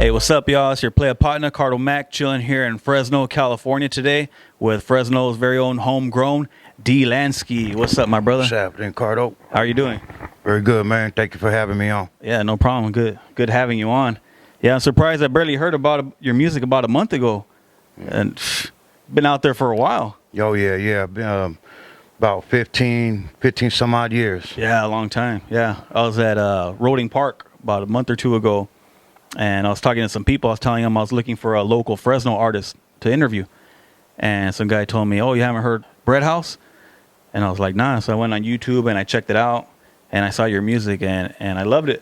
Hey, what's up, y'all? It's your player partner, Cardo Mac, chilling here in Fresno, California today with Fresno's very own homegrown D. Lansky. What's up, my brother? What's happening, Cardo? How are you doing? Very good, man. Thank you for having me on. Yeah, no problem. Good having you on. Yeah, I'm surprised I barely heard about your music about a month ago. And been out there for a while. Oh, yeah. Been about 15 some odd years. Yeah, a long time. Yeah, I was at Roding Park about a month or two ago. And I was talking to some people. I was telling them I was looking for a local Fresno artist to interview. And some guy told me, "Oh, you haven't heard Bread House?" And I was like, "Nah." So I went on YouTube and I checked it out. And I saw your music and I loved it.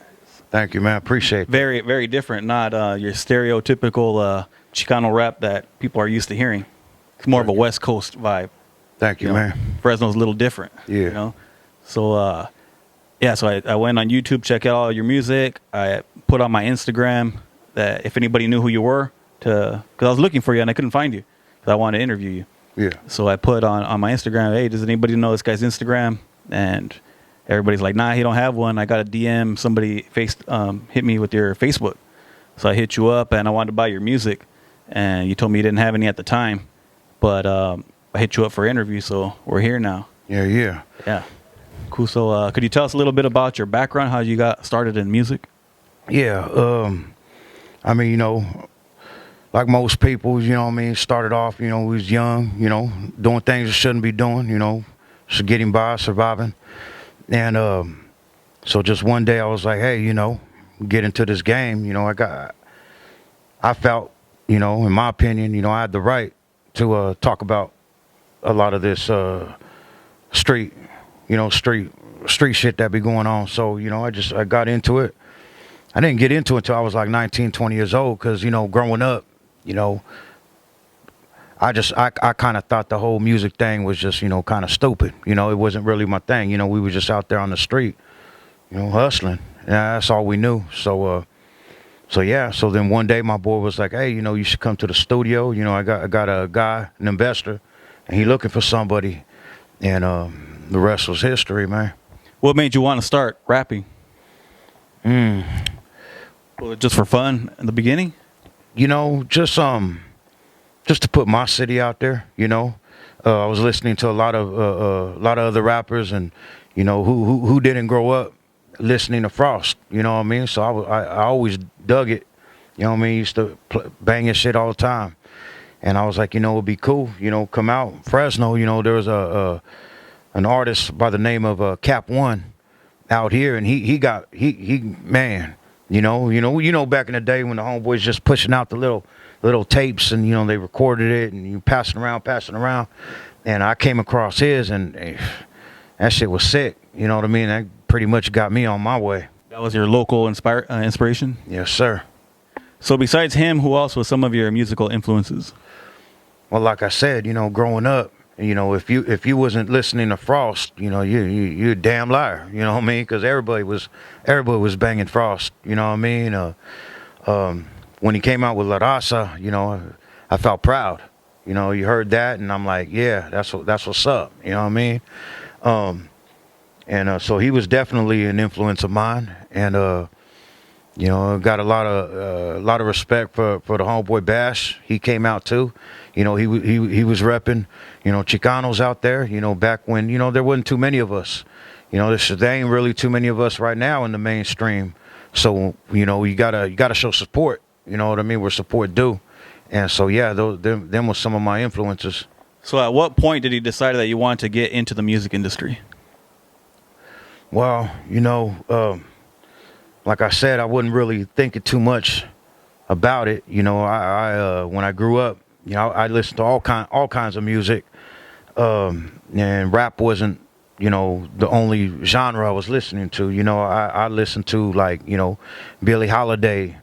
Thank you, man. Appreciate it. Very, very different. Not your stereotypical Chicano rap that people are used to hearing. It's more of a West Coast vibe. Thank you, man. Fresno's a little different. Yeah. You know? So, so I went on YouTube, check out all your music. I put on my Instagram that if anybody knew who you were, because I was looking for you and I couldn't find you because I wanted to interview you. Yeah. So I put on my Instagram, "Hey, does anybody know this guy's Instagram?" And everybody's like, "Nah, he don't have one." I got a DM. Somebody hit me with your Facebook. So I hit you up and I wanted to buy your music. And you told me you didn't have any at the time. But I hit you up for an interview, so we're here now. Yeah. Yeah. Cool. So could you tell us a little bit about your background, how you got started in music? Yeah. I mean, like most people, started off, we was young, doing things we shouldn't be doing, just getting by, surviving. And so just one day I was like, hey, get into this game. I felt, in my opinion, I had the right to talk about a lot of this street shit that be going on. So, I got into it. I didn't get into it until I was like 19, 20 years old because, growing up, I kind of thought the whole music thing was just, kind of stupid. It wasn't really my thing. We were just out there on the street, hustling. Yeah, that's all we knew. So then one day my boy was like, "Hey, you should come to the studio. I got a guy, an investor, and he looking for somebody." And the rest was history, man. What made you want to start rapping? Was it just for fun in the beginning? Just to put my city out there. I was listening to a lot of other rappers, and who didn't grow up listening to Frost. You know what I mean? So I always dug it. You know what I mean? Used to bang his shit all the time, and I was like, it'd be cool. Come out Fresno. There was an artist by the name of Cap One out here, and he man. Back in the day when the homeboys just pushing out the little tapes, and they recorded it and you passing around, and I came across his, and that shit was sick. You know what I mean? That pretty much got me on my way. That was your local inspiration? Yes, sir. So besides him, who else was some of your musical influences? Well, like I said, growing up, if you wasn't listening to Frost, you're a damn liar. You know what I mean? Because everybody was banging Frost. You know what I mean? When he came out with La Raza, I felt proud. You heard that, and I'm like, yeah, that's what's up. You know what I mean? So he was definitely an influence of mine, and got a lot of respect for the homeboy Bash. He came out too. He was repping, Chicanos out there. Back when there wasn't too many of us. There ain't really too many of us right now in the mainstream. So you gotta show support. You know what I mean? Where support due. And so yeah, them was some of my influences. So at what point did he decide that you wanted to get into the music industry? Well, like I said, I wasn't really thinking too much about it. I when I grew up, I listened to all kinds of music, and rap wasn't, the only genre I was listening to. I listened to like, Billie Holiday,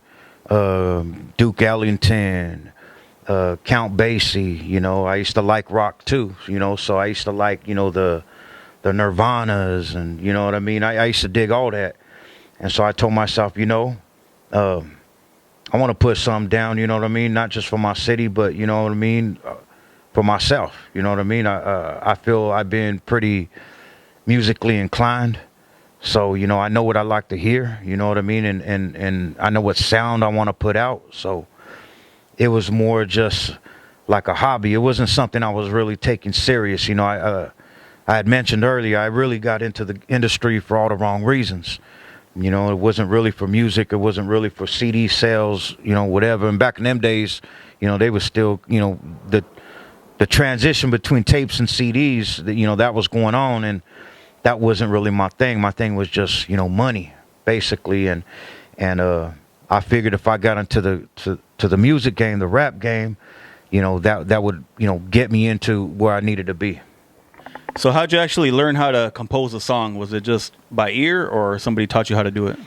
Duke Ellington, Count Basie. I used to like rock too. So I used to like, the Nirvanas, and you know what I mean. I used to dig all that. And so I told myself, I want to put something down, you know what I mean? Not just for my city, but, you know what I mean, for myself, you know what I mean? I feel I've been pretty musically inclined, So, you know, I know what I like to hear, you know what I mean? And I know what sound I want to put out. So it was more just like a hobby. It wasn't something I was really taking serious. You know, I had mentioned earlier, I really got into the industry for all the wrong reasons. You know, it wasn't really for music. It wasn't really for CD sales, you know, whatever. And back in them days, you know, they was still, you know, the transition between tapes and CDs, you know, that was going on. And that wasn't really my thing. My thing was just, you know, money, basically. And I figured if I got into the music game, the rap game, you know, that would, you know, get me into where I needed to be. So how'd you actually learn how to compose a song? Was it just by ear, or somebody taught you how to do it?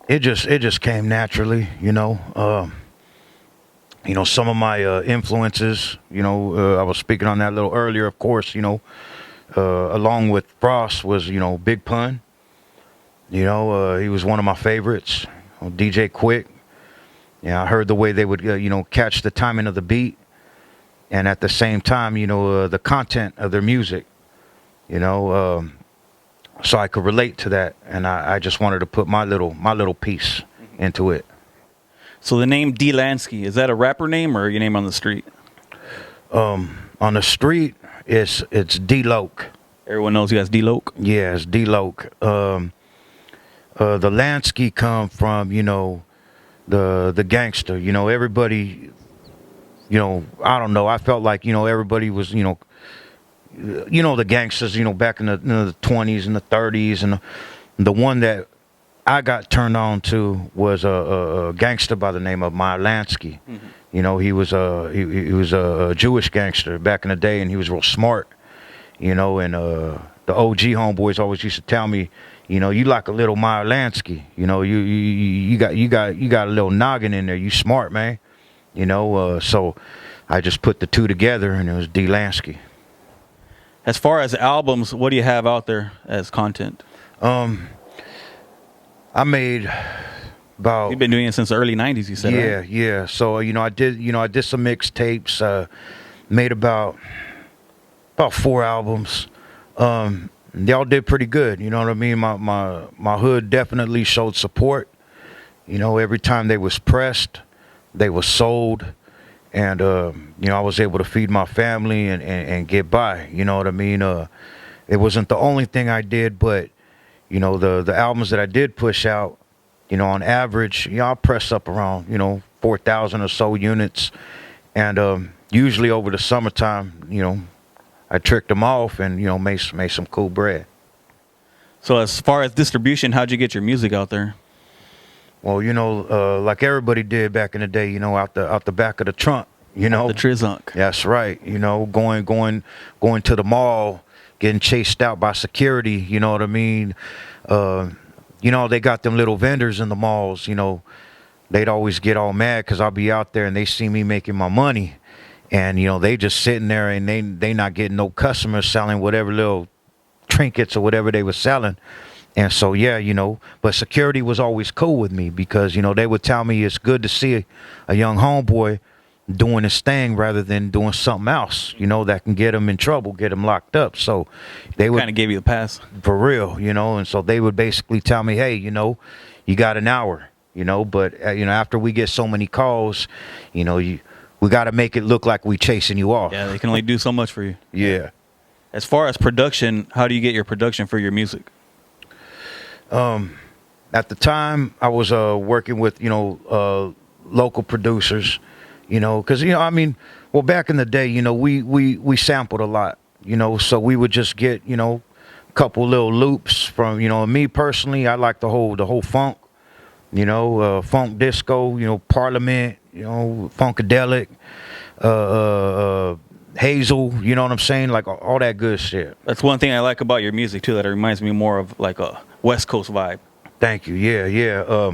It just came naturally, you know. You know, some of my influences, you know, I was speaking on that a little earlier, of course, you know, along with Frost was, you know, Big Pun. You know, he was one of my favorites. DJ Quick. Yeah, I heard the way they would, you know, catch the timing of the beat, and at the same time, you know, the content of their music. You know, so I could relate to that, and I just wanted to put my little piece into it. So the name D. Lansky, is that a rapper name or your name on the street? On the street, it's D-Loke. Everyone knows you as D-Loke? Yeah, it's D-Loke. The Lansky come from, you know, the gangster. You know, everybody, you know, I don't know. I felt like, you know, everybody was, you know, the gangsters, you know, back in the 20s and the 30s. And the one that I got turned on to was a gangster by the name of Lansky. Mm-hmm. You know, he was a Jewish gangster back in the day, and he was real smart. You know, and the OG homeboys always used to tell me, you know, you like a little Lansky. You know, you got a little noggin in there. You smart, man. You know, so I just put the two together, and it was D. Lansky. As far as albums, what do you have out there as content? I made about. You've been doing it since the early '90s, you said. Yeah, right? yeah. So I did some mixtapes. Made about 4 albums. They all did pretty good. You know what I mean? My hood definitely showed support. You know, every time they was pressed, they was sold. And, you know, I was able to feed my family and get by. You know what I mean? It wasn't the only thing I did, but, you know, the albums that I did push out, you know, on average, you know, I'll press up around, you know, 4,000 or so units. And usually over the summertime, you know, I tricked them off and, you know, made some cool bread. So as far as distribution, how'd you get your music out there? Well, you know, like everybody did back in the day, you know, out the back of the trunk, you know. The Trizunk. That's right. You know, going to the mall, getting chased out by security, you know what I mean? You know, they got them little vendors in the malls, you know. They'd always get all mad because I'll be out there and they see me making my money. And, you know, they just sitting there and they not getting no customers selling whatever little trinkets or whatever they were selling. And so, yeah, you know, but security was always cool with me because, you know, they would tell me it's good to see a young homeboy doing his thing rather than doing something else, you know, that can get him in trouble, get him locked up. So they would kind of gave you the pass. For real, you know, and so they would basically tell me, hey, you know, you got an hour, you know, but, you know, after we get so many calls, you know, we got to make it look like we chasing you off. Yeah, they can only do so much for you. Yeah. As far as production, how do you get your production for your music? At the time, I was working with, you know, local producers, you know, because, you know, I mean, well, back in the day, you know, we sampled a lot, you know, so we would just get, you know, a couple little loops from, you know, me personally, I like the whole funk, you know, funk disco, you know, Parliament, you know, Funkadelic, Hazel, you know what I'm saying? Like all that good shit. That's one thing I like about your music too, that it reminds me more of like a West Coast vibe. Thank you. Yeah, yeah.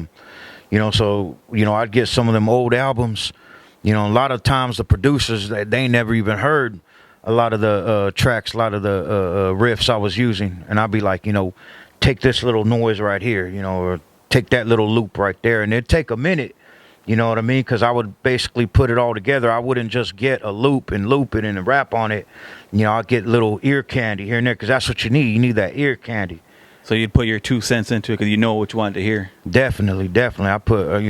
You know, so, you know, I'd get some of them old albums, you know, a lot of times the producers, they never even heard a lot of the tracks, a lot of the riffs I was using. And I'd be like, you know, take this little noise right here, you know, or take that little loop right there. And it'd take a minute. You know what I mean? Because I would basically put it all together. I wouldn't just get a loop and loop it and rap on it. You know, I'd get little ear candy here and there because that's what you need. You need that ear candy. So you'd put your 2 cents into it because you know what you wanted to hear. Definitely. I put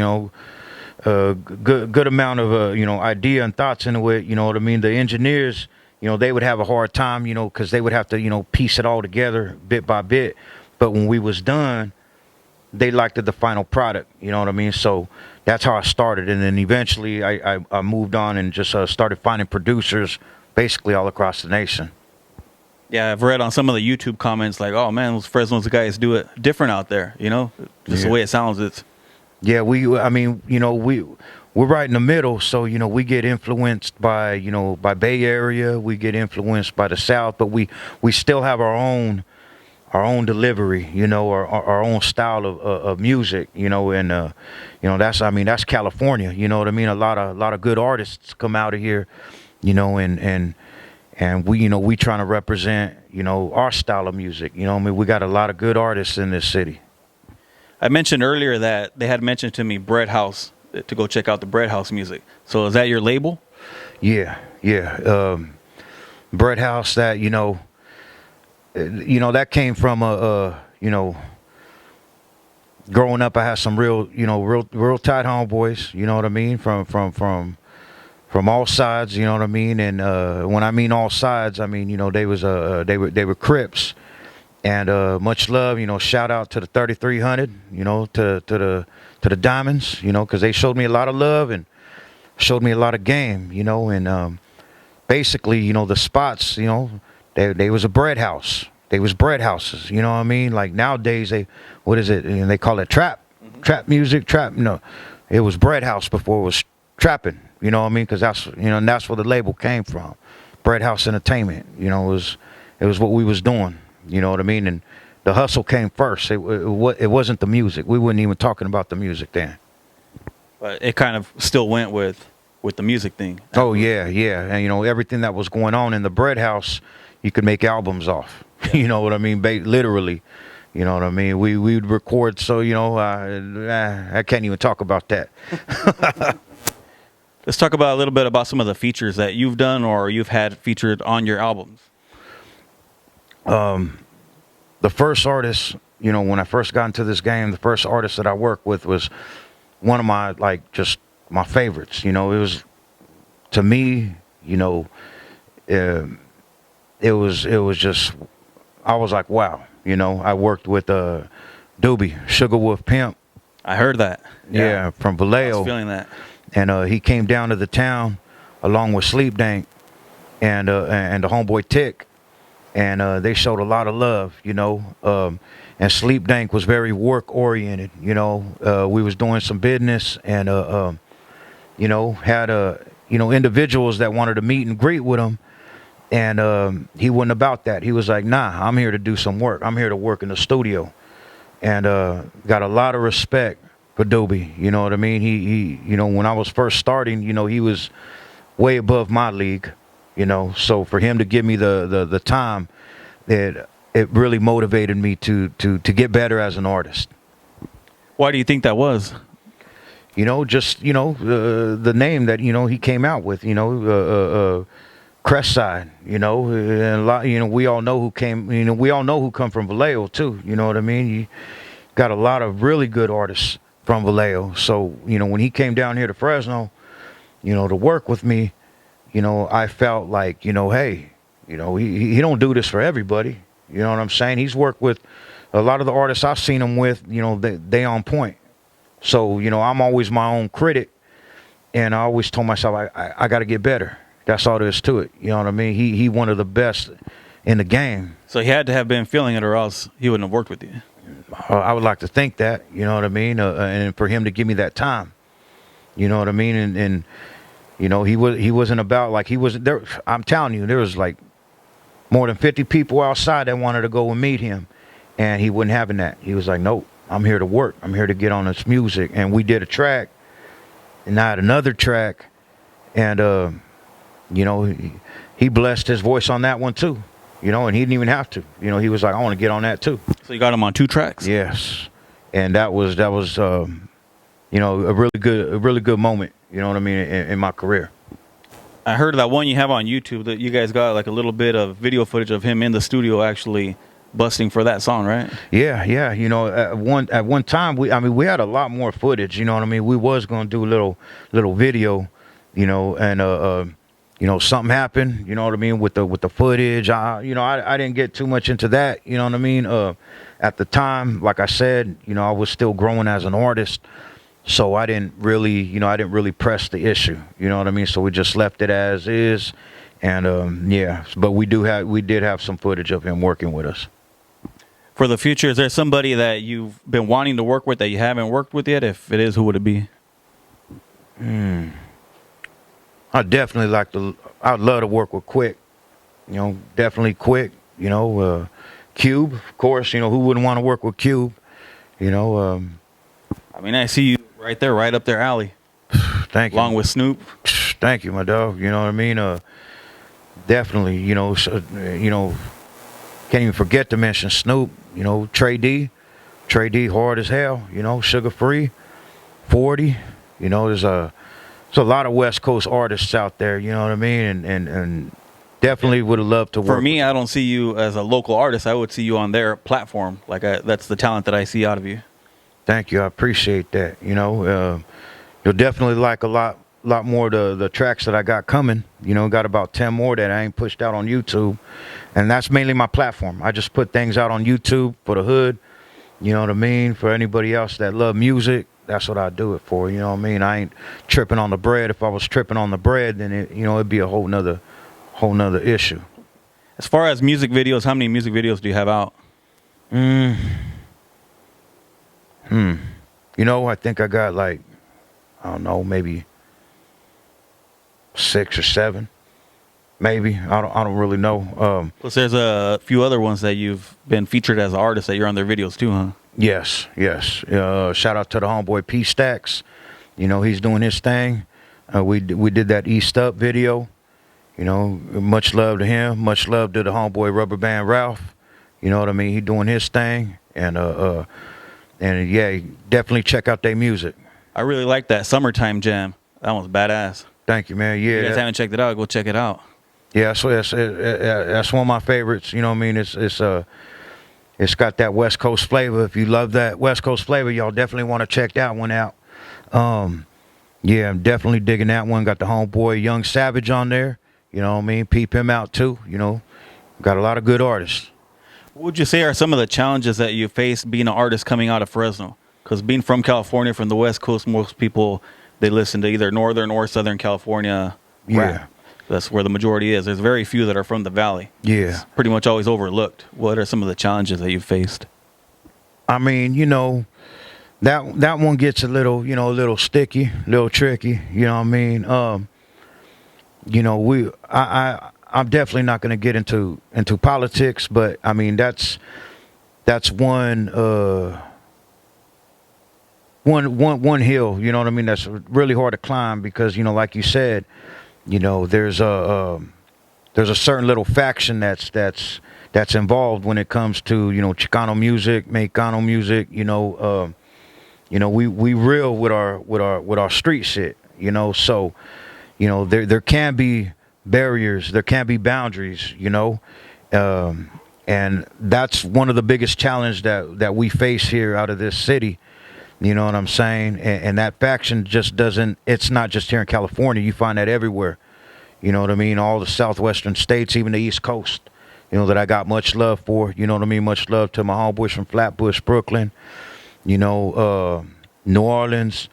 good amount of idea and thoughts into it. You know what I mean? The engineers, they would have a hard time, because they would have to piece it all together bit by bit. But when we was done, they liked the final product. You know what I mean? So that's how I started, and then eventually I moved on and just started finding producers basically all across the nation. Yeah, I've read on some of the YouTube comments like, "Oh man, those Fresno's guys do it different out there." Just the way it sounds. It's we're right in the middle, so we get influenced by Bay Area, we get influenced by the South, but we still have our own delivery, our own style of music, and that's California. You know what I mean? A lot of good artists come out of here, and we trying to represent our style of music. We got a lot of good artists in this city. I mentioned earlier that they had mentioned to me Bread House to go check out the Bread House music. So is that your label? Yeah. Bread House, that that came from growing up. I had some real tight homeboys. You know what I mean? From all sides. You know what I mean? And when I mean all sides, I mean they were Crips. And much love, shout out to the 3300, to the Diamonds, because they showed me a lot of love and showed me a lot of game, and basically, the spots, they was a bread house. They was bread houses, you know what I mean? Like nowadays, what is it? And they call it trap, trap music, trap. No, it was bread house before it was trapping, you know what I mean? Because that's where the label came from, Bread House Entertainment. It was what we was doing. You know what I mean? And the hustle came first. It wasn't the music. We weren't even talking about the music then. But it kind of still went with the music thing. Oh, yeah. And, everything that was going on in the Bread House, you could make albums off. Yeah. You know what I mean? Literally. You know what I mean? We'd record, so, I can't even talk about that. Let's talk about a little bit about some of the features that you've done or you've had featured on your albums. The first artist, when I first got into this game, the first artist that I worked with was one of my, just my favorites. It was, to me, it was just, I was like, wow. I worked with Doobie, Sugar Wolf Pimp. I heard that. Yeah, from Vallejo. I was feeling that. And he came down to the town along with Sleep Dank and the homeboy Tick. And they showed a lot of love, and Sleep Dank was very work oriented. We was doing some business and, had, individuals that wanted to meet and greet with him. And he wasn't about that. He was like, nah, I'm here to do some work. I'm here to work in the studio. And got a lot of respect for Doobie. You know what I mean? He when I was first starting, he was way above my league. So for him to give me the time, it really motivated me to get better as an artist. Why do you think that was? Just the name that he came out with. Crestside. And a lot. We all know who came. We all know who come from Vallejo too. You know what I mean? You got a lot of really good artists from Vallejo. So when he came down here to Fresno, to work with me. I felt like, hey, he don't do this for everybody. You know what I'm saying? He's worked with a lot of the artists I've seen him with, they on point. So, I'm always my own critic. And I always told myself, I got to get better. That's all there is to it. You know what I mean? He one of the best in the game. So he had to have been feeling it or else he wouldn't have worked with you. I would like to think that, you know what I mean? And for him to give me that time, you know what I mean? And he wasn't about like he wasn't there. I'm telling you, there was like more than 50 people outside that wanted to go and meet him, and he wasn't having that. He was like, nope, I'm here to work. I'm here to get on this music. And we did a track, and I had another track, and he blessed his voice on that one too. And he didn't even have to. He was like, I want to get on that too. So you got him on 2 tracks. Yes, and that was a really good moment. You know what I mean, in my career. I heard that one you have on YouTube that you guys got like a little bit of video footage of him in the studio actually busting for that song, right? Yeah, yeah. You know, at one time we had a lot more footage. You know what I mean? We was gonna do a little video, you know, and you know, something happened. You know what I mean with the footage. I didn't get too much into that. You know what I mean? At the time, like I said, you know, I was still growing as an artist, so I didn't really press the issue. You know what I mean? So we just left it as is, and yeah. But we did have some footage of him working with us. For the future, is there somebody that you've been wanting to work with that you haven't worked with yet? If it is, who would it be? I'd love to work with Quick. You know, definitely Quick. You know, Cube, of course. You know, who wouldn't want to work with Cube? You know, I mean, I see you right there, right up their alley. Thank you. Along with Snoop. Thank you, my dog. You know what I mean? Definitely. You know, can't even forget to mention Snoop. You know, Trey D, hard as hell. You know, Sugar Free, 40. You know, there's a lot of West Coast artists out there. You know what I mean? And definitely would have loved to work. For me, I don't see you as a local artist. I would see you on their platform. That's the talent that I see out of you. Thank you. I appreciate that. You know, you'll definitely like a lot more the tracks that I got coming. You know, got about 10 more that I ain't pushed out on YouTube. And that's mainly my platform. I just put things out on YouTube for the hood. You know what I mean? For anybody else that love music, that's what I do it for. You know what I mean? I ain't tripping on the bread. If I was tripping on the bread, then it'd be a whole nother issue. As far as music videos, how many music videos do you have out? You know, I think I got like, I don't know, maybe 6 or 7. Maybe. I don't really know. Plus, there's a few other ones that you've been featured as an artist that you're on their videos too, huh? Yes. Shout out to the homeboy P Stacks. You know, he's doing his thing. We did that East Up video. You know, much love to him. Much love to the homeboy Rubber Band Ralph. You know what I mean? He doing his thing. And yeah, definitely check out their music. I really like that Summertime Jam. That one's badass. Thank you, man. Yeah. If you guys haven't checked it out, go check it out. Yeah, so that's one of my favorites. You know what I mean? It's got that West Coast flavor. If you love that West Coast flavor, y'all definitely want to check that one out. Yeah, I'm definitely digging that one. Got the homeboy Young Savage on there. You know what I mean? Peep him out too. You know, got a lot of good artists. What would you say are some of the challenges that you face being an artist coming out of Fresno? Because being from California, from the West Coast, most people, they listen to either Northern or Southern California rap. Yeah. That's where the majority is. There's very few that are from the Valley. Yeah. It's pretty much always overlooked. What are some of the challenges that you've faced? I mean, you know, that one gets a little sticky, a little tricky. You know what I mean? You know, I'm definitely not going to get into politics, but I mean that's one hill. You know what I mean? That's really hard to climb because, you know, like you said, you know, there's a certain little faction that's involved when it comes to, you know, Chicano music, Mexicano music. You know, we real with our street shit. You know, so, you know, there can be barriers, there can be boundaries. You know, and that's one of the biggest challenges that we face here out of this city. You know what I'm saying? And that faction just doesn't, it's not just here in California. You find that everywhere. You know what I mean? All the southwestern states, even the East Coast, you know, that I got much love for. You know what I mean? Much love to my homeboys from Flatbush, Brooklyn, you know, New Orleans.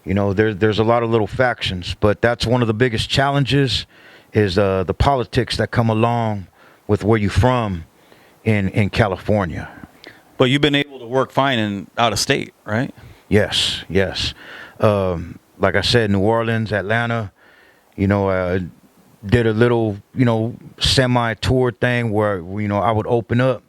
You know, there's a lot of little factions. But that's one of the biggest challenges is the politics that come along with where you're from in California. But you've been able to work fine and out of state, right? Yes. Like I said, New Orleans, Atlanta, you know, did a little, you know, semi-tour thing where, you know, I would open up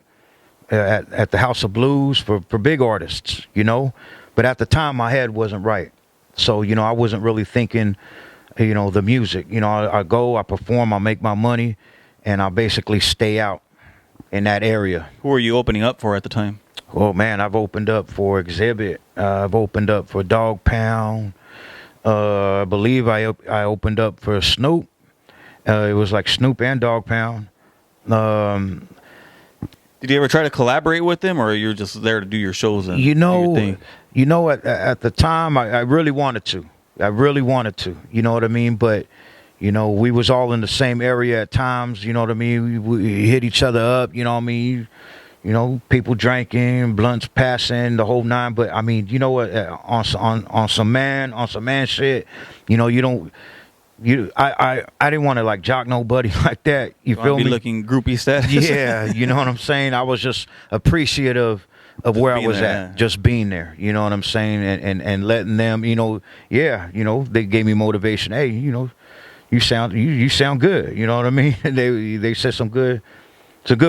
at the House of Blues for big artists, you know. But at the time, my head wasn't right. So, you know, I wasn't really thinking, you know, the music. You know, I go, I perform, I make my money, and I basically stay out in that area. Who were you opening up for at the time? Oh, man, I've opened up for Exhibit. I've opened up for Dog Pound. I believe I opened up for Snoop. It was like Snoop and Dog Pound. Did you ever try to collaborate with them, or you're just there to do your shows and You do your know, thing? at the time, I really wanted to. I really wanted to. You know what I mean? But we was all in the same area at times. You know what I mean? We hit each other up. You know what I mean? People drinking, blunts passing, the whole nine. But I mean, you know what? On some man shit. You don't. I didn't want to like jock nobody like that. You feel Be me? looking groupie status. Yeah, you know what I'm saying? I was just appreciative of where I being was there, at, yeah. just being there. You know what I'm saying? And letting them, they gave me motivation. Hey, you sound good. You know what I mean? They said some good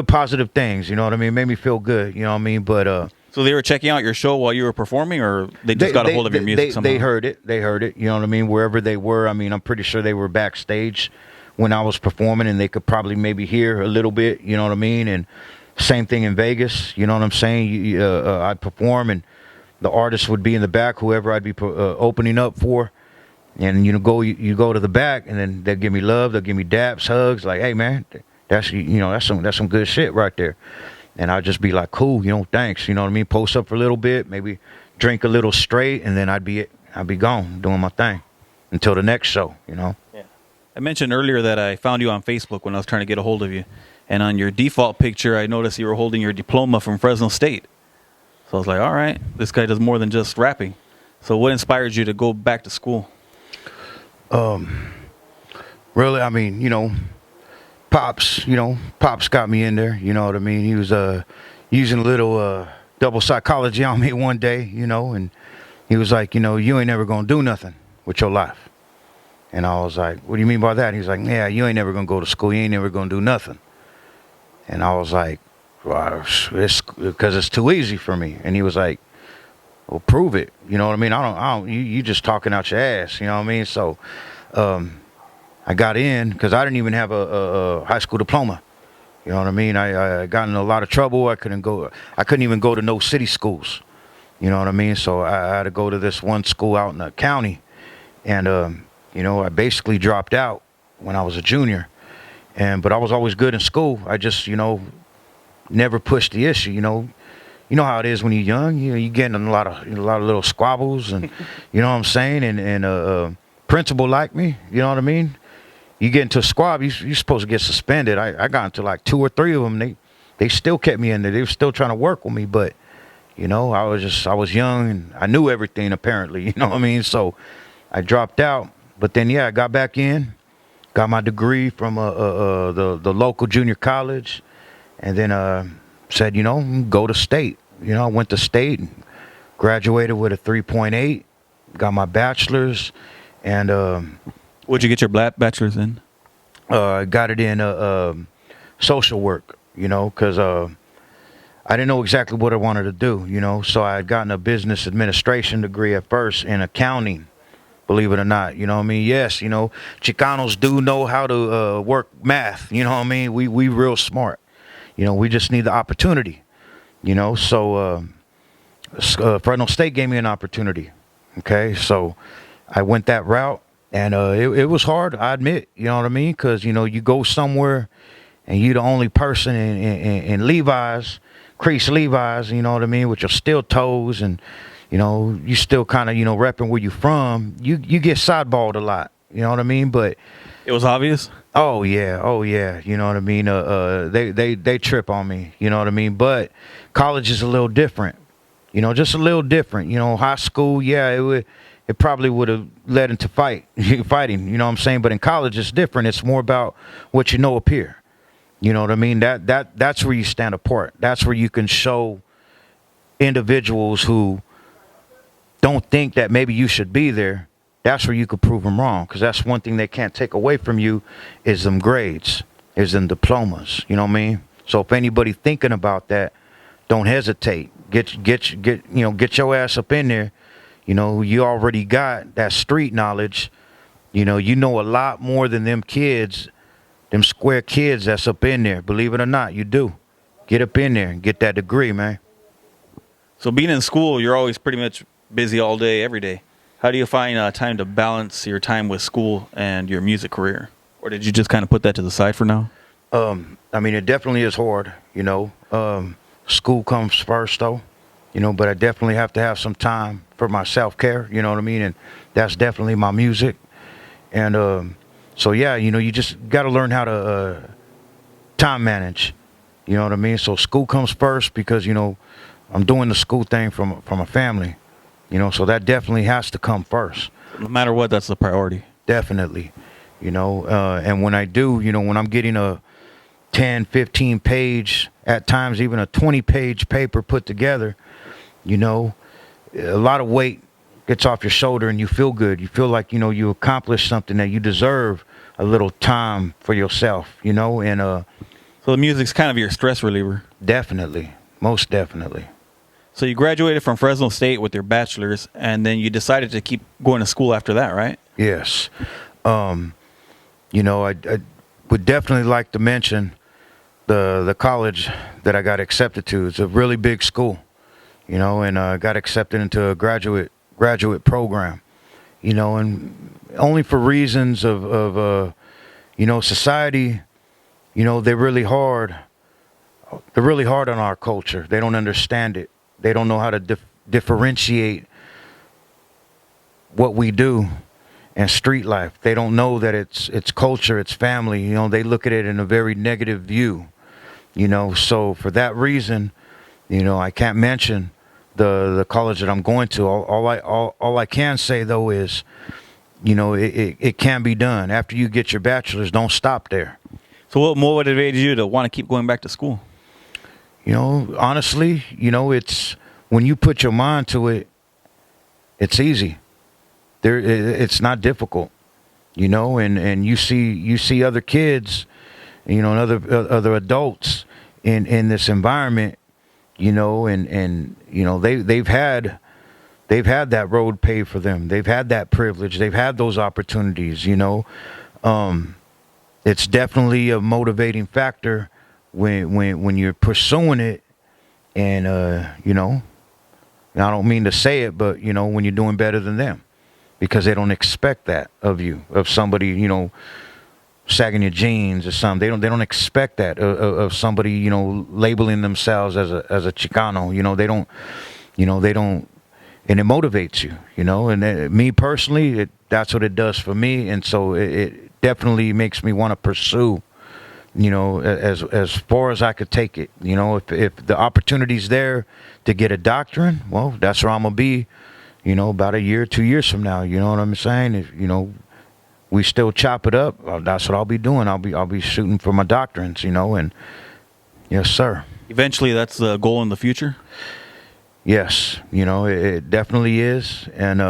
positive things, you know what I mean? Made me feel good, you know what I mean? But So they were checking out your show while you were performing, or they just got a hold of your music somehow? They heard it, you know what I mean? Wherever they were, I mean, I'm pretty sure they were backstage when I was performing, and they could probably maybe hear a little bit, you know what I mean? And same thing in Vegas, you know what I'm saying? I'd perform, and the artist would be in the back, whoever I'd be opening up for. And you go to the back, and then they'll give me love, they'll give me daps, hugs, like, hey man, that's some good shit right there. And I'd just be like, cool, thanks, you know what I mean? Post up for a little bit, maybe drink a little straight, and then I'd be gone doing my thing until the next show, Yeah. I mentioned earlier that I found you on Facebook when I was trying to get a hold of you, and on your default picture, I noticed you were holding your diploma from Fresno State. So I was like, all right, this guy does more than just rapping. So what inspired you to go back to school? Really, I mean, Pops got me in there, you know what I mean? He was using a little double psychology on me one day, and he was like, you ain't never gonna do nothing with your life. And I was like, what do you mean by that? He's like, yeah, you ain't never gonna go to school, you ain't never gonna do nothing. And I was like, well, it's because it's too easy for me. And he was like, well, prove it. You know what I mean? I don't. You just talking out your ass. You know what I mean? So, I got in because I didn't even have a high school diploma. You know what I mean? I got in a lot of trouble. I couldn't even go to no city schools. You know what I mean? So I had to go to this one school out in the county, and I basically dropped out when I was a junior. But I was always good in school. I just never pushed the issue. You know how it is when you're young. You get in a lot of little squabbles, and you know what I'm saying. And principal like me. You know what I mean. You get into a squab, you're supposed to get suspended. I got into like 2 or 3 of them. They still kept me in there. They were still trying to work with me, but I was young and I knew everything apparently. You know what I mean. So I dropped out, but then I got back in, got my degree from the local junior college, and then said go to state. I went to state and graduated with a 3.8, got my bachelor's, and What'd you get your bachelor's in? I got it in social work, because I didn't know exactly what I wanted to do, so I had gotten a business administration degree at first in accounting, believe it or not. You know what I mean? Yes, Chicanos do know how to work math. You know what I mean? We real smart. We just need the opportunity. So Fresno State gave me an opportunity. Okay, so I went that route, and it was hard, I admit. You know what I mean? Because you go somewhere, and you're the only person in Levi's, crease Levi's. You know what I mean? With your steel toes, and you still kind of repping where you from. You get sideballed a lot. You know what I mean? But It was obvious. oh yeah. You know what I mean? They trip on me. You know what I mean? But college is a little different. Just a little different. High school, it probably would have led into fighting. You know what I'm saying? But in college, it's different. It's more about what you know up here. You know what I mean? That's where you stand apart. That's where you can show individuals who don't think that maybe you should be there. That's where you could prove them wrong, because that's one thing they can't take away from you is them grades, is them diplomas. You know what I mean? So if anybody thinking about that, don't hesitate. Get your ass up in there. You already got that street knowledge. You know a lot more than them kids, them square kids that's up in there. Believe it or not, you do. Get up in there and get that degree, man. So being in school, you're always pretty much busy all day, every day. How do you find time to balance your time with school and your music career? Or did you just kind of put that to the side for now? I mean, it definitely is hard, School comes first, though. But I definitely have to have some time for my self care. You know what I mean? And that's definitely my music. And so yeah, you just got to learn how to time manage. You know what I mean? So school comes first because I'm doing the school thing from a family. So that definitely has to come first. No matter what, that's the priority. Definitely. And when I do, when I'm getting a 10, 15 page, at times even a 20-page paper put together, a lot of weight gets off your shoulder and you feel good. You feel like, you accomplished something, that you deserve a little time for yourself, and So the music's kind of your stress reliever. definitely, most definitely. So you graduated from Fresno State with your bachelor's, and then you decided to keep going to school after that, right? Yes. I would definitely like to mention the college that I got accepted to. It's a really big school, and I got accepted into a graduate program, and only for reasons of society. They're really hard. They're really hard on our culture. They don't understand it. They don't know how to differentiate what we do and street life. They don't know that it's culture, it's family. They look at it in a very negative view. So for that reason, I can't mention the college that I'm going to. All I can say though is, it can be done. After you get your bachelor's, don't stop there. So what motivated you to want to keep going back to school? Honestly, it's when you put your mind to it, it's easy. It's not difficult, and you see other kids, and other adults in this environment, and they've had that road paved for them. They've had that privilege. They've had those opportunities. It's definitely a motivating factor when you're pursuing it, and I don't mean to say it, but when you're doing better than them, because they don't expect that of you, of somebody sagging your jeans or something. They don't expect that of somebody labeling themselves as a Chicano. They don't, and it motivates you. And me personally, that's what it does for me, and so it definitely makes me want to pursue. As far as I could take it. If the opportunity's there to get a doctorate, well, that's where I'm gonna be. About a year, 2 years from now. You know what I'm saying? If we still chop it up, that's what I'll be doing. I'll be shooting for my doctorates. And yes, sir. Eventually, that's the goal in the future. Yes, it definitely is, and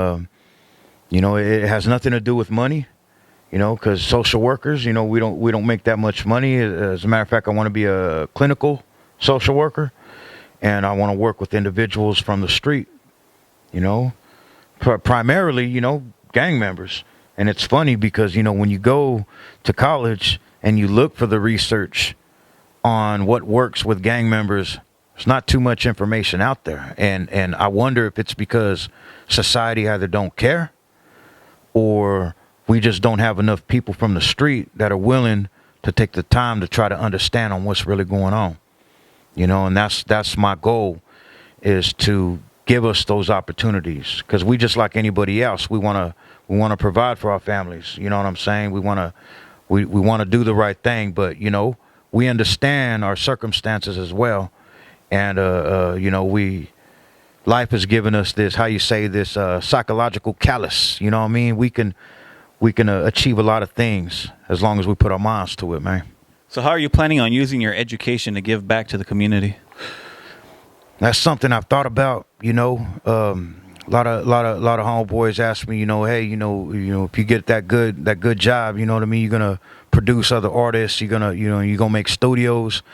it has nothing to do with money. Because social workers, we don't make that much money. As a matter of fact, I want to be a clinical social worker, and I want to work with individuals from the street. Primarily, gang members. And it's funny because when you go to college and you look for the research on what works with gang members, there's not too much information out there, and I wonder if it's because society either don't care or we just don't have enough people from the street that are willing to take the time to try to understand on what's really going on. And that's my goal, is to give us those opportunities, because we just like anybody else. We want to provide for our families. You know what I'm saying? We want to do the right thing, but we understand our circumstances as well, and life has given us this, how you say, this psychological callus. You know what I mean? We can achieve a lot of things as long as we put our minds to it, man. So how are you planning on using your education to give back to the community? That's something I've thought about. A lot of homeboys ask me, hey, if you get that good job, you know what I mean, you're gonna produce other artists, you're gonna make studios.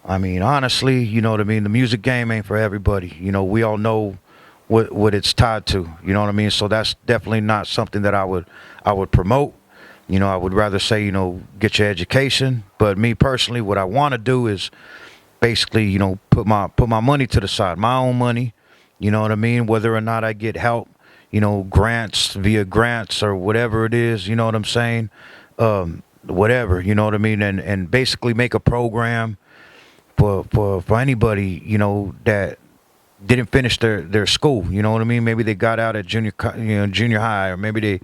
I mean, honestly, you know what I mean, the music game ain't for everybody. We all know what it's tied to. You know what I mean? So that's definitely not something that I would promote. I would rather say, get your education. But me personally, what I want to do is basically, put my money to the side, my own money. You know what I mean? Whether or not I get help, grants, via grants or whatever it is, you know what I'm saying? Whatever, you know what I mean? And basically make a program for anybody, that didn't finish their school. You know what I mean? Maybe they got out at junior high, or maybe they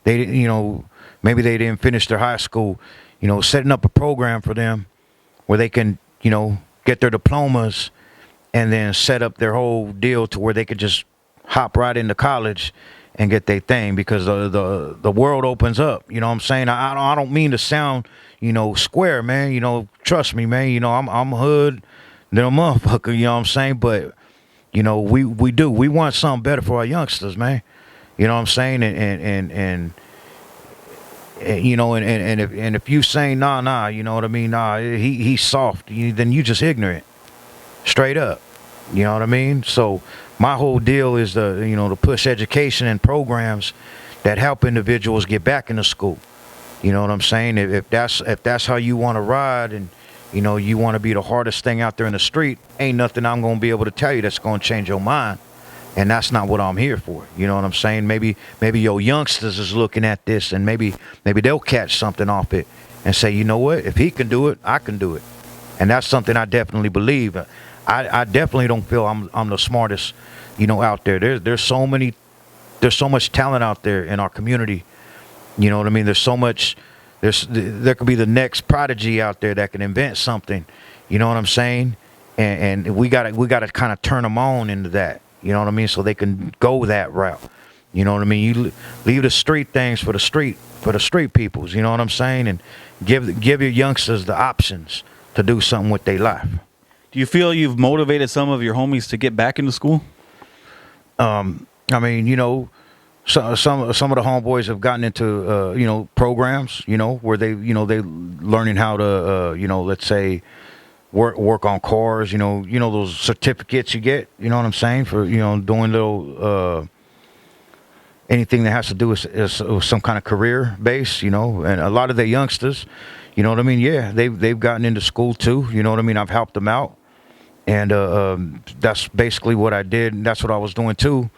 didn't, maybe they didn't finish their high school. Setting up a program for them where they can, get their diplomas and then set up their whole deal to where they could just hop right into college and get their thing, because the world opens up. You know what I'm saying? I don't mean to sound, square, man. Trust me, man. I'm hood than a motherfucker. You know what I'm saying? But we want something better for our youngsters, man. You know what I'm saying? And if you saying nah, you know what I mean? Nah, he's soft. Then you just ignorant, straight up. You know what I mean? So my whole deal is to push education and programs that help individuals get back into school. You know what I'm saying? If that's how you want to ride, and you want to be the hardest thing out there in the street, ain't nothing I'm gonna be able to tell you that's gonna change your mind. And that's not what I'm here for. You know what I'm saying? Maybe your youngsters is looking at this, and maybe they'll catch something off it and say, you know what? If he can do it, I can do it. And that's something I definitely believe. I definitely don't feel I'm the smartest, out there. There's so much talent out there in our community. You know what I mean? There's so much. There could be the next prodigy out there that can invent something. You know what I'm saying? And we gotta kind of turn them on into that. You know what I mean? So they can go that route. You know what I mean? You leave the street things for the street peoples. You know what I'm saying? And give your youngsters the options to do something with their life. Do you feel you've motivated some of your homies to get back into school? I mean, some of the homeboys have gotten into programs, where they learning how to let's say work on cars, those certificates you get, you know what I'm saying, for doing little anything that has to do with some kind of career base, and a lot of the youngsters, you know what I mean, yeah, they've gotten into school too, you know what I mean. I've helped them out, and that's basically what I did, and that's what I was doing too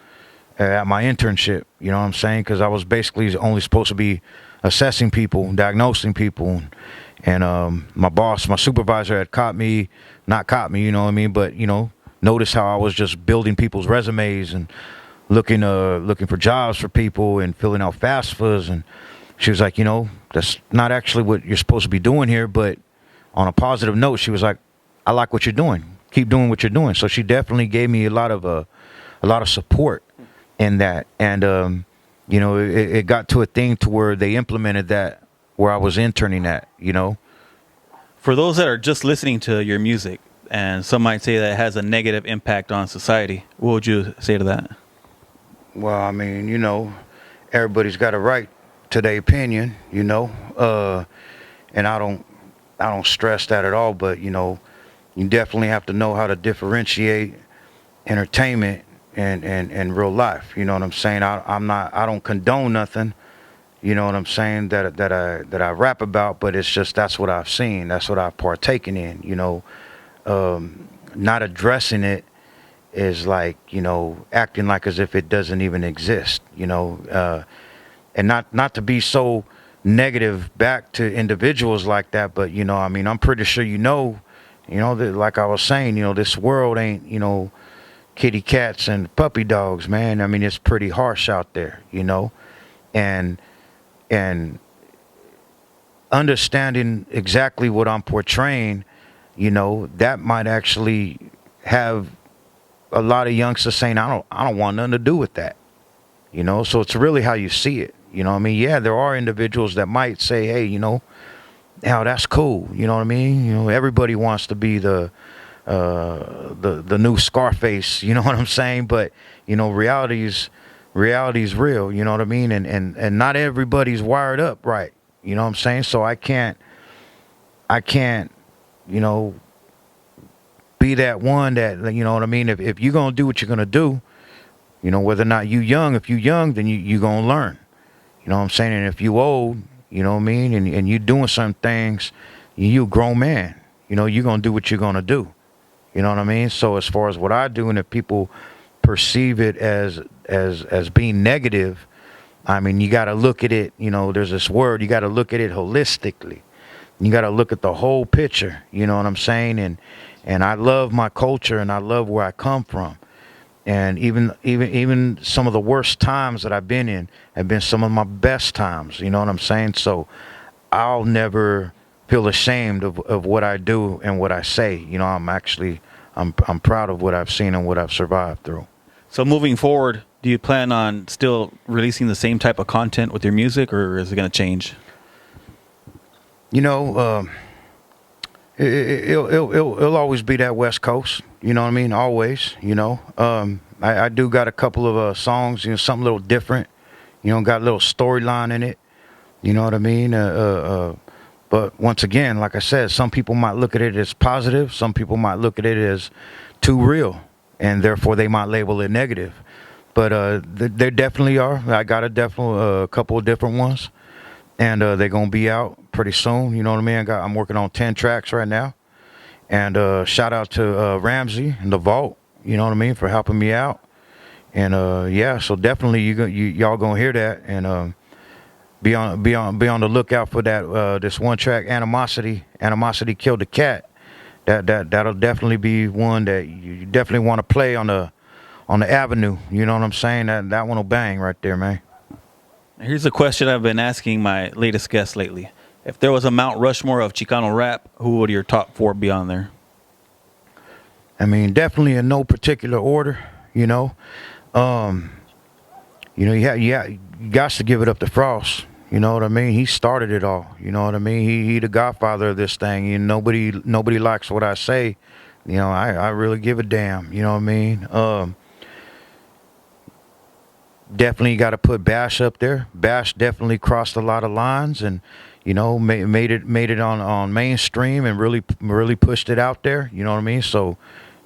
at my internship, you know what I'm saying, because I was basically only supposed to be assessing people, diagnosing people. And my supervisor had not caught me, you know what I mean, but noticed how I was just building people's resumes and looking for jobs for people and filling out FAFSAs, and she was like, that's not actually what you're supposed to be doing here. But on a positive note, she was like, I like what you're doing. Keep doing what you're doing. So she definitely gave me a lot of support in that, and it got to a thing to where they implemented that where I was interning at, For those that are just listening to your music, and some might say that it has a negative impact on society, what would you say to that? Well, I mean, everybody's got a right to their opinion, and I don't stress that at all, but you definitely have to know how to differentiate entertainment and real life. You know what I'm saying? I don't condone nothing. You know what I'm saying, that I rap about, but it's just that's what I've seen, that's what I've partaken in. Not addressing it is like acting like as if it doesn't even exist. And not to be so negative back to individuals like that, but I mean, I'm pretty sure that, like I was saying, this world ain't kitty cats and puppy dogs, man. I mean, it's pretty harsh out there, and understanding exactly what I'm portraying, that might actually have a lot of youngsters saying, I don't want nothing to do with that, so it's really how you see it. I mean, yeah, there are individuals that might say, hey, that's cool, you know what I mean, everybody wants to be the new Scarface, you know what I'm saying, but reality is real, you know what I mean? And not everybody's wired up right. You know what I'm saying? So I can't, be that one that, you know what I mean? If you're going to do what you're going to do, whether or not if you young, then you going to learn. You know what I'm saying? And if you old, you know what I mean? And you doing some things, you a grown man, you're going to do what you're going to do. You know what I mean? So as far as what I do, and if people perceive it as being negative, I mean, you got to look at it, there's this word, you got to look at it holistically. You got to look at the whole picture, you know what I'm saying? and I love my culture and I love where I come from. And even some of the worst times that I've been in have been some of my best times. You know what I'm saying? So I'll never feel ashamed of what I do and what I say. You know, I'm proud of what I've seen and what I've survived through. So moving forward, do you plan on still releasing the same type of content with your music, or is it going to change? You know, it'll always be that West Coast. You know what I mean? Always. You know, I do got a couple of songs. You know, something a little different. You know, got a little storyline in it. You know what I mean? But once again, like I said, some people might look at it as positive. Some people might look at it as too real, and therefore they might label it negative. But there definitely are. I got a couple of different ones, and they're gonna be out pretty soon. You know what I mean? I'm working on 10 tracks right now, and shout out to Ramsey and the Vault. You know what I mean, for helping me out. And yeah, so definitely y'all gonna hear that, and be on the lookout for that. This one track, Animosity Killed the Cat. That'll definitely be one that you definitely want to play on the avenue. You know what I'm saying? That one will bang right there, man. Here's a question I've been asking my latest guest lately. If there was a Mount Rushmore of Chicano rap, who would your top 4 be on there? I mean, definitely in no particular order. You know, you got to give it up to Frost. You know what I mean? He started it all. You know what I mean? He the godfather of this thing. And nobody likes what I say. You know, I really give a damn. You know what I mean? Definitely got to put Bash up there. Bash definitely crossed a lot of lines, and you know, made it on mainstream and really pushed it out there. You know what I mean? So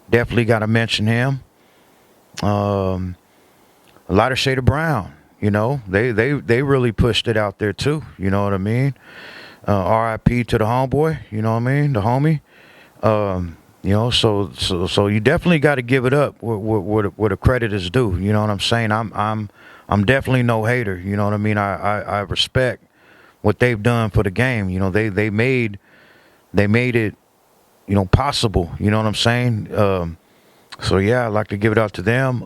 definitely got to mention him. A Lighter Shade of Brown. You know, they really pushed it out there too. You know what I mean? R.I.P. to the homeboy. You know what I mean? The homie. You know, so you definitely got to give it up where the credit is due. You know what I'm saying? I'm definitely no hater. You know what I mean? I respect what they've done for the game. You know, they made it, you know, possible. You know what I'm saying? So yeah, I'd like to give it out to them.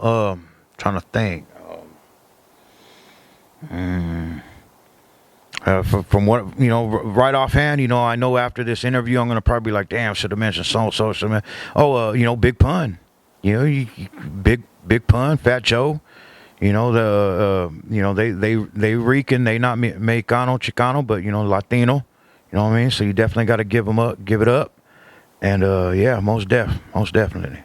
Trying to think. From what, you know, right offhand, you know, I know after this interview, I'm gonna probably be like, damn, should have mentioned so. Oh, you know, Big Pun, you know, Big Pun, Fat Joe, you know, you know, they Rican, they not Mexicano, Chicano, but you know, Latino, you know what I mean? So you definitely got to give it up, and yeah, most definitely.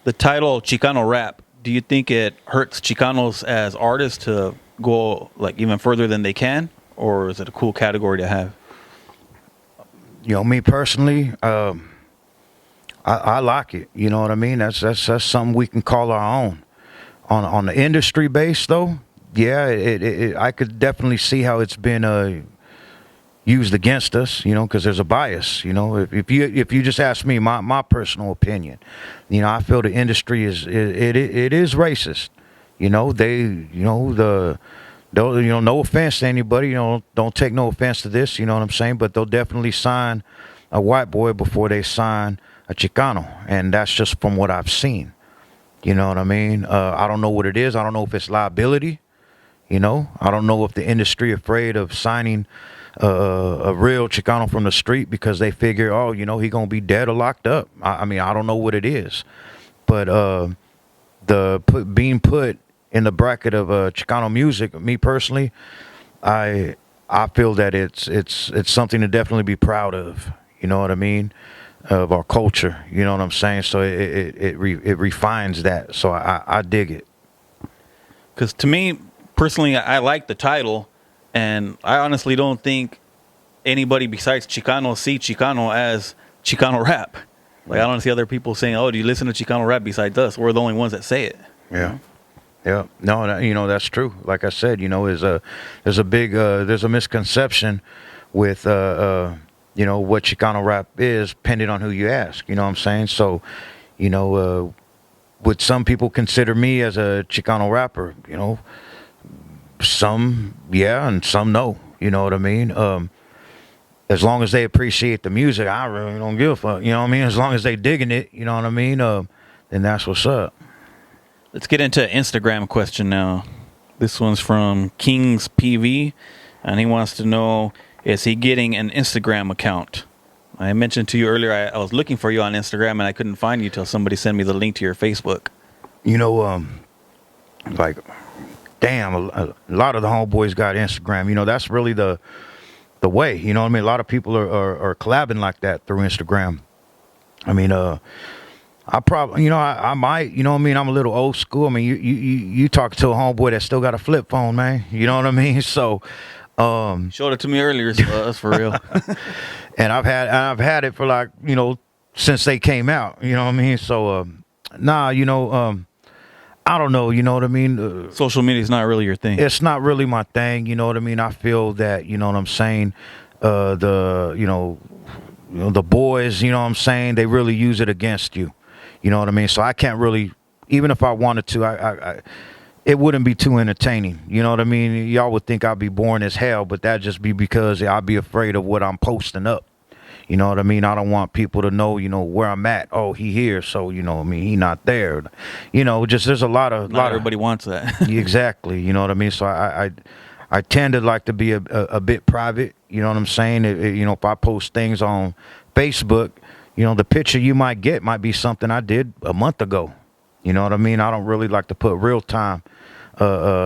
The title Chicano rap, do you think it hurts Chicanos as artists to go like even further than they can? Or is it a cool category to have? You know, me personally, I like it. You know what I mean? That's something we can call our own. On the industry base, though, yeah, I could definitely see how it's been used against us. You know, because there's a bias. You know, if you just ask me my personal opinion, you know, I feel the industry is racist. You know, you know, no offense to anybody, you know, don't take no offense to this, you know what I'm saying? But they'll definitely sign a white boy before they sign a Chicano. And that's just from what I've seen. You know what I mean? I don't know what it is. I don't know if it's liability. You know, I don't know if the industry afraid of signing a real Chicano from the street because they figure, oh, you know, he going to be dead or locked up. I mean, I don't know what it is. But being put in the bracket of Chicano music, me personally, I feel that it's something to definitely be proud of. You know what I mean? Of our culture. You know what I'm saying? So it refines that. So I dig it. Because to me personally, I like the title, and I honestly don't think anybody besides Chicano see Chicano as Chicano rap. Like I don't see other people saying, "Oh, do you listen to Chicano rap?" Besides us, we're the only ones that say it. Yeah. Yeah, no, you know, that's true. Like I said, you know, there's a misconception with you know, what Chicano rap is, depending on who you ask. You know what I'm saying? So, you know, would some people consider me as a Chicano rapper? You know, some yeah, and some no. You know what I mean? as long as they appreciate the music, I really don't give a fuck. You know what I mean? As long as they digging it, you know what I mean? Then that's what's up. Let's get into Instagram question now. This one's from Kings PV, and he wants to know, is he getting an Instagram account? I mentioned to you earlier I was looking for you on Instagram, and I couldn't find you till somebody sent me the link to your Facebook. You know, like, damn, a lot of the homeboys got Instagram. You know, that's really the way. You know what I mean? A lot of people are collabing like that through Instagram. I mean, I probably, you know, I might, you know what I mean? I'm a little old school. I mean, you talk to a homeboy that still got a flip phone, man. You know what I mean? So, showed it to me earlier, so that's for real. and I've had it for like, you know, since they came out. You know what I mean? So, you know, I don't know. You know what I mean? Social media is not really your thing. It's not really my thing. You know what I mean? I feel that, you know what I'm saying? You know, the boys, you know what I'm saying? They really use it against you. You know what I mean? So I can't really, even if I wanted to, it wouldn't be too entertaining. You know what I mean? Y'all would think I'd be boring as hell, but that'd just be because I'd be afraid of what I'm posting up. You know what I mean? I don't want people to know, you know, where I'm at. Oh, he here, so, you know what I mean, he not there. You know, just there's a lot of... Everybody wants that. Exactly, you know what I mean? So I tend to like to be a bit private, you know what I'm saying? You know, if I post things on Facebook, you know, the picture you might get might be something I did a month ago. You know what I mean? I don't really like to put real time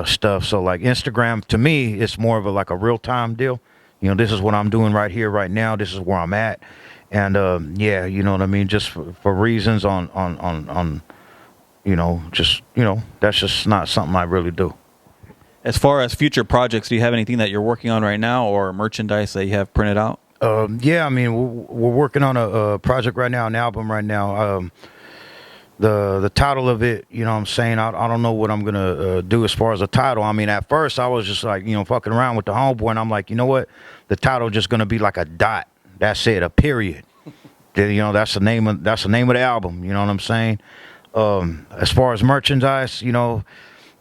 stuff. So like Instagram, to me, it's more of like a real time deal. You know, this is what I'm doing right here, right now. This is where I'm at. And yeah, you know what I mean? Just for reasons on you know, just, you know, that's just not something I really do. As far as future projects, do you have anything that you're working on right now, or merchandise that you have printed out? Yeah, I mean, we're working on a project right now, an album right now. The title of it, you know what I'm saying? I don't know what I'm going to do as far as the title. I mean, at first I was just like, you know, fucking around with the homeboy, and I'm like, you know what? The title just going to be like a dot. That's it, a period. You know, that's the name of the album, you know what I'm saying? As far as merchandise, you know,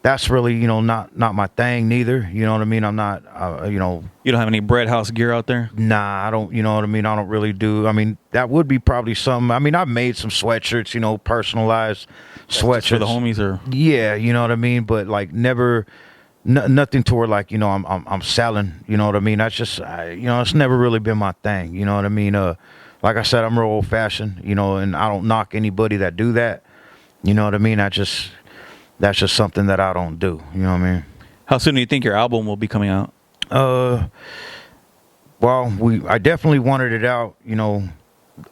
that's really, you know, not my thing neither. You know what I mean? I'm not, you know. You don't have any Bread House gear out there? Nah, I don't, you know what I mean? I don't really do. I mean, that would be probably something. I mean, I've made some sweatshirts, you know, personalized sweatshirts. For the homies, or? Yeah, you know what I mean? But like never, nothing to where like, you know, I'm selling, you know what I mean? That's just, you know, it's never really been my thing. You know what I mean? Like I said, I'm real old fashioned, you know, and I don't knock anybody that do that. You know what I mean? That's just something that I don't do. You know what I mean? How soon do you think your album will be coming out? Well, I definitely wanted it out, you know,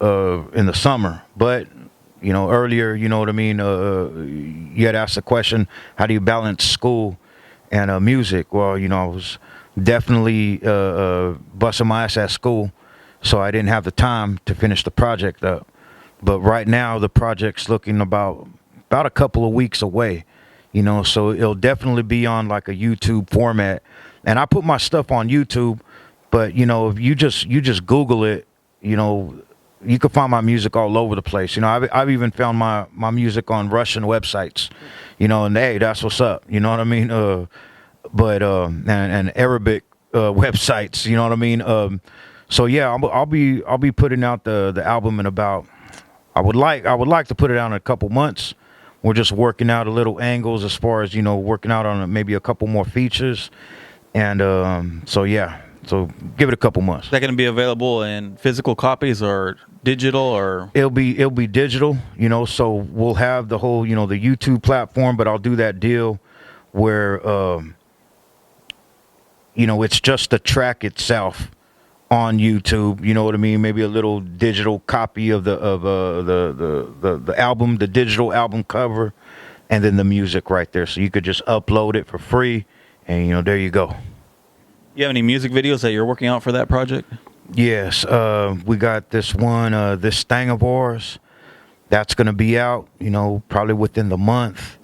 in the summer, but you know, earlier, you know what I mean? You had asked the question, how do you balance school and music? Well, you know, I was definitely busting my ass at school, so I didn't have the time to finish the project up. But right now, the project's looking about a couple of weeks away. You know, so it'll definitely be on like a YouTube format. And I put my stuff on YouTube, but you know, if you just Google it, you know, you can find my music all over the place. You know, I've even found my music on Russian websites, you know, and hey, that's what's up. You know what I mean? And Arabic websites, you know what I mean? So yeah, I'll be putting out the album in about, I would like to put it out in a couple months. We're just working out a little angles as far as, you know, working out on maybe a couple more features. And so, yeah, so give it a couple months. Is that going to be available in physical copies or digital, or? It'll be digital, you know, so we'll have the whole, you know, the YouTube platform, but I'll do that deal where, you know, it's just the track itself on YouTube, you know what I mean? Maybe a little digital copy of the album, the digital album cover, and then the music right there. So you could just upload it for free, and you know, there you go. You have any music videos that you're working out for that project? Yes, we got this one, This Thing of Ours. That's gonna be out, you know, probably within the month.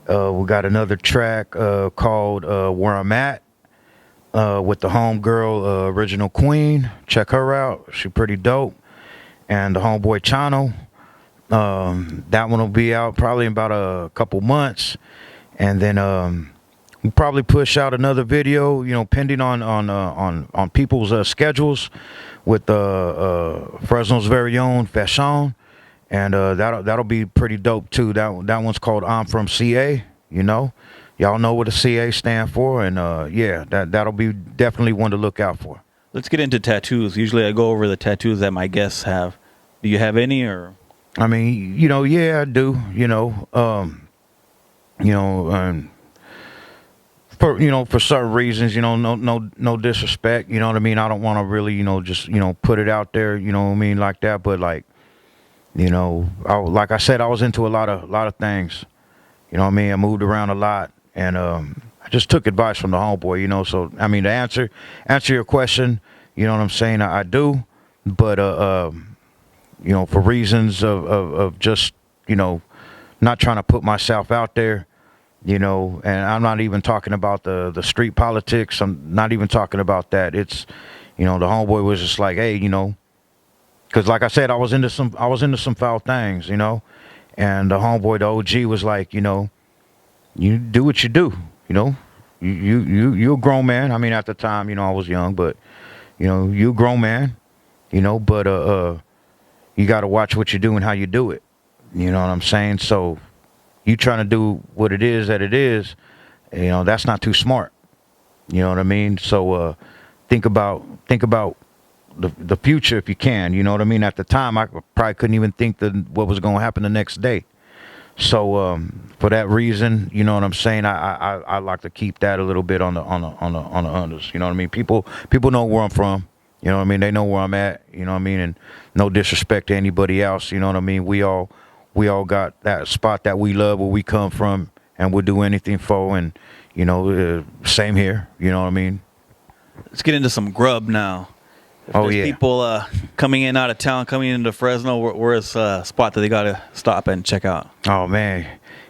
We got another track called Where I'm At. With the homegirl, Original Queen. Check her out. She's pretty dope. And the homeboy Chicano. That one will be out probably in about a couple months. And then we'll probably push out another video, you know, pending on people's schedules. with Fresno's very own Fashion, and that'll be pretty dope too. That one's called I'm from CA. You know, y'all know what the CA stand for, and yeah, that'll be definitely one to look out for. Let's get into tattoos. Usually I go over the tattoos that my guests have. Do you have any or? I mean, yeah, I do. For certain reasons, no disrespect. You know what I mean. I don't want to really, just put it out there. You know what I mean, like that. But like, like I said, I was into a lot of things. You know what I mean. I moved around a lot, and I just took advice from the homeboy. So I mean, to answer your question, you know what I'm saying. I do, but for reasons of just not trying to put myself out there. And I'm not even talking about the street politics. I'm not even talking about that. It's, the homeboy was just like, hey, because like I said, I was into some foul things, and the homeboy, the OG, was like, you do what you do, you're a grown man. I mean, at the time, I was young, but you're a grown man, but you got to watch what you do and how you do it. You know what I'm saying? So. You trying to do what it is that it is, that's not too smart. You know what I mean? So think about the future if you can. You know what I mean? At the time, I probably couldn't even think what was going to happen the next day. So for that reason, you know what I'm saying? I like to keep that a little bit on the unders. You know what I mean? People know where I'm from. You know what I mean? They know where I'm at. You know what I mean? And no disrespect to anybody else. You know what I mean? We all got that spot that we love where we come from, and we'll do anything for. And same here. You know what I mean? Let's get into some grub now. If there's people coming in out of town, coming into Fresno, where's a spot that they got to stop and check out? Oh man,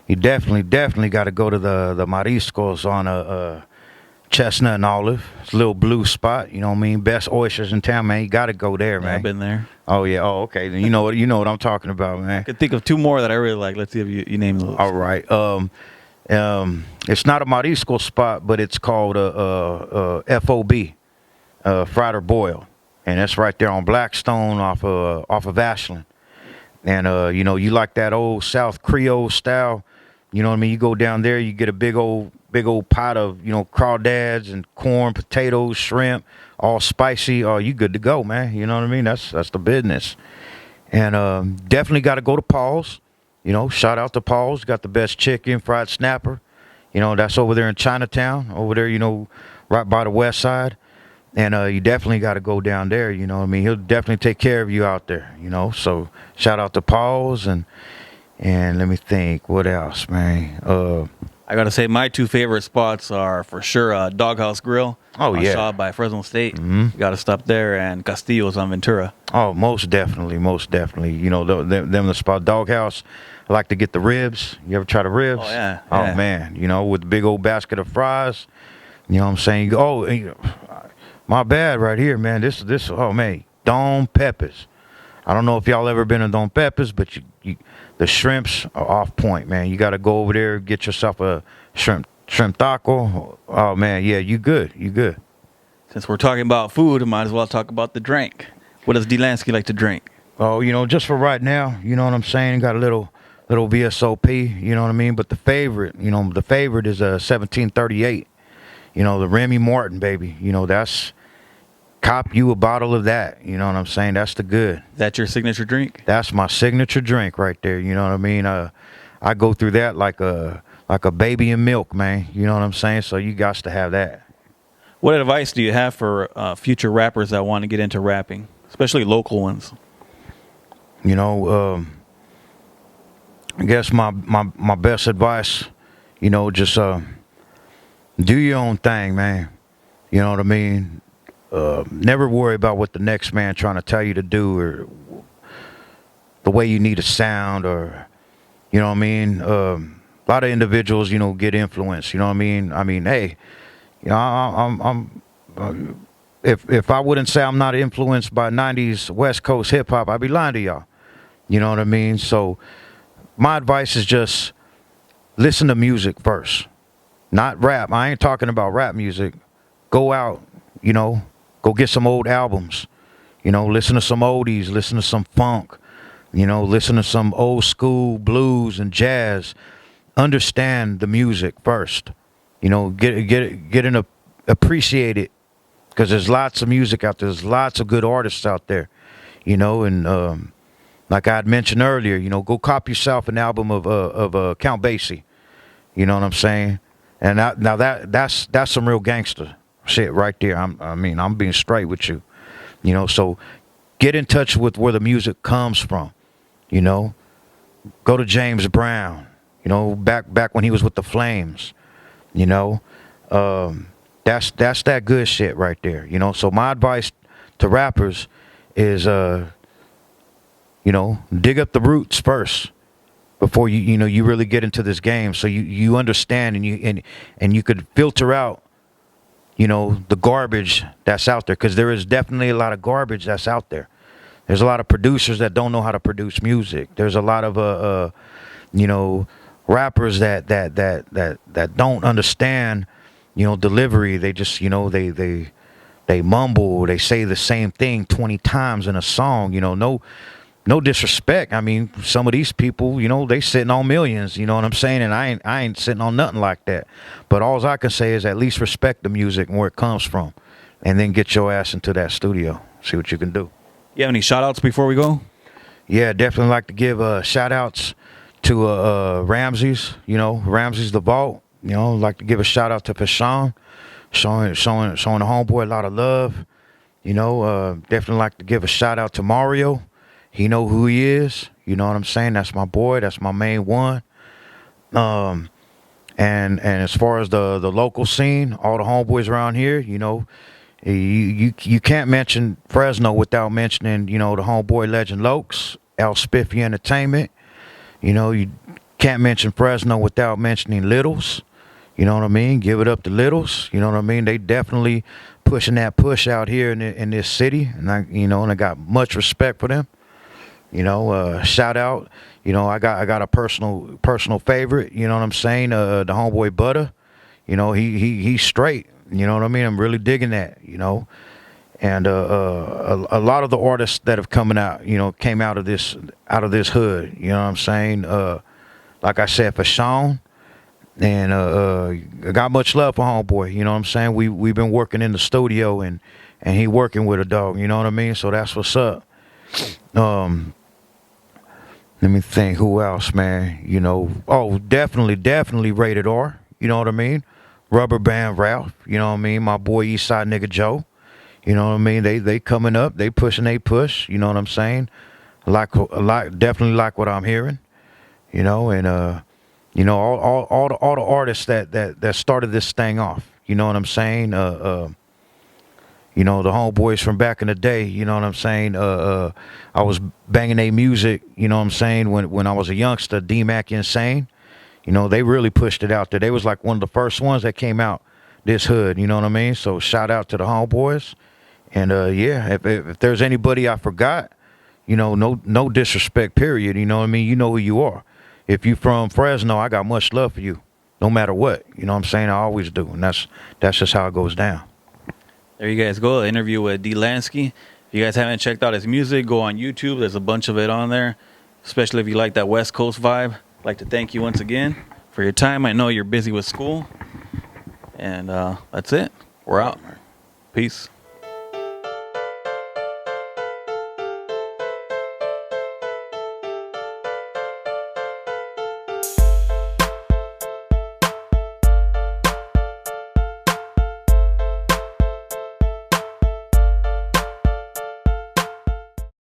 you definitely got to go to the Mariscos on Chestnut and Olive. It's a little blue spot. You know what I mean? Best oysters in town, man. You got to go there, man. I've been there. Oh yeah. Oh okay. Then you know what I'm talking about, man. I could think of two more that I really like. Let's see if you name those. All right. It's not a Marisco spot, but it's called FOB, fried or boiled, and that's right there on Blackstone off of Ashland. And you like that old South Creole style. You know what I mean? You go down there, you get a big old pot of crawdads and corn, potatoes, shrimp, all spicy. Oh, you good to go, man. You know what I mean? That's the business. And definitely got to go to Paul's. Shout out to Paul's. Got the best chicken, fried snapper. That's over there in Chinatown, over there, right by the west side. And you definitely got to go down there. You know what I mean? He'll definitely take care of you out there. So shout out to Paul's and let me think, what else, man? I got to say, my two favorite spots are for sure Doghouse Grill. Oh, yeah. Shaw by Fresno State. Mm-hmm. You got to stop there, and Castillo's on Ventura. Oh, most definitely. Them the spot. Doghouse, I like to get the ribs. You ever try the ribs? Oh, yeah. Oh, man. With the big old basket of fries. You know what I'm saying? Oh, my bad right here, man. This, oh, man. Don Peppers. I don't know if y'all ever been to Don Peppers, but the shrimps are off point, man. You got to go over there, get yourself a shrimp taco. Oh, man, yeah, you good. Since we're talking about food, I might as well talk about the drink. What does D. Lansky like to drink? Oh, just for right now, you know what I'm saying? Got a little VSOP, you know what I mean? But the favorite is a 1738. The Remy Martin, baby. That's... Cop you a bottle of that. You know what I'm saying? That's the good. Is that your signature drink? That's my signature drink right there. You know what I mean? I go through that like a baby in milk, man. You know what I'm saying? So you got to have that. What advice do you have for future rappers that want to get into rapping, especially local ones? I guess my best advice, just do your own thing, man. You know what I mean? Never worry about what the next man trying to tell you to do or the way you need to sound or, you know what I mean? A lot of individuals, get influenced. You know what I mean? I mean, hey, if I wouldn't say I'm not influenced by 90s West Coast hip hop, I'd be lying to y'all. You know what I mean? So my advice is just listen to music first, not rap. I ain't talking about rap music. Go out, go get some old albums. You know, listen to some oldies, listen to some funk, you know, listen to some old school blues and jazz. Understand the music first. You know, appreciate it, because there's lots of music out there. There's lots of good artists out there. You know, and like I had mentioned earlier, you know, go cop yourself an album of Count Basie. You know what I'm saying? And that's some real gangster shit right there. I'm being straight with you. You know, so get in touch with where the music comes from. You know, go to James Brown. You know, back when he was with the Flames. You know, that's that good shit right there. You know, so my advice to rappers is, you know, dig up the roots first before you really get into this game, so you understand and you could filter out, you know, the garbage that's out there, because there is definitely a lot of garbage that's out there. There's a lot of producers that don't know how to produce music. There's a lot of you know, rappers that don't understand, you know, delivery. They just, you know, they mumble, they say the same thing 20 times in a song. You know, no disrespect. I mean, some of these people, you know, they sitting on millions, you know what I'm saying? And I ain't sitting on nothing like that. But all I can say is at least respect the music and where it comes from, and then get your ass into that studio. See what you can do. You have any shout outs before we go? Yeah, definitely like to give shout outs to Ramses, you know, Ramses the Vault. You know, like to give a shout out to Fashawn, showing the homeboy a lot of love. You know, definitely like to give a shout out to Mario. He know who he is. You know what I'm saying? That's my boy. That's my main one. And as far as the local scene, all the homeboys around here, you know, you can't mention Fresno without mentioning, you know, the homeboy Legend Lokes, El Spiffy Entertainment. You know, you can't mention Fresno without mentioning Littles. You know what I mean? Give it up to Littles. You know what I mean? They definitely pushing that push out here in this city, and I got much respect for them. You know, shout out. You know, I got a personal favorite. You know what I'm saying? The homeboy Butter. You know, he's straight. You know what I mean? I'm really digging that. You know, and a lot of the artists that have coming out, you know, came out of this hood. You know what I'm saying? Like I said, for Sean. And I got much love for homeboy. You know what I'm saying? We've been working in the studio, and he working with a dog. You know what I mean? So that's what's up. Let me think, who else, man? You know, oh, definitely Rated R. You know what I mean? Rubber Band Ralph. You know what I mean? My boy Eastside Nigga Joe. You know what I mean? They coming up. They pushing. They push. You know what I'm saying? Definitely like what I'm hearing. You know, and you know, all the artists that started this thing off. You know what I'm saying? You know, the homeboys from back in the day. You know what I'm saying? I was banging their music. You know what I'm saying? When I was a youngster, D-Mac Insane. You know, they really pushed it out there. They was like one of the first ones that came out this hood. You know what I mean? So shout out to the homeboys. And yeah, if there's anybody I forgot, you know, no disrespect, period. You know what I mean? You know who you are. If you from Fresno, I got much love for you, no matter what. You know what I'm saying? I always do, and that's just how it goes down. There you guys go. Interview with D. Lansky. If you guys haven't checked out his music, go on YouTube. There's a bunch of it on there, especially if you like that West Coast vibe. I'd like to thank you once again for your time. I know you're busy with school. And that's it. We're out. Peace.